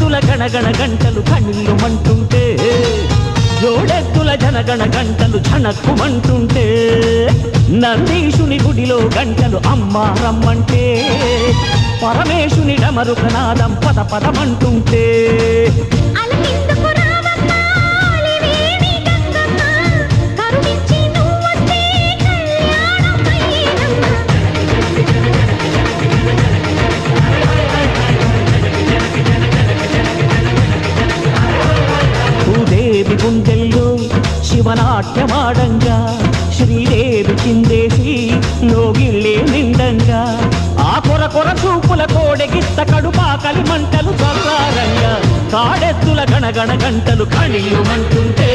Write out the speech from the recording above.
కాడెత్తుల గణగణ గంటలు కణిల్లుమంటుంటే జోడెత్తుల జనగణ గంటలు ఝణక్కుమంటుంటే నందీశుని గుడిలో గంటలు అమ్మా రమ్మంటే పరమేశుని డమరుకనాదం పద పదమంటుంటే భూదేవి గుండెల్లో శివనాట్యమాడంగా శ్రీదేవి కిందేసి లోగిళ్ళే నిండంగా ఆ కొర కొర చూపుల కోడెగిత్త కడుపాకలి మంటలు చల్లారంగా కాడెత్తుల గణగణ గంటలు కణిల్లుమంటుంటే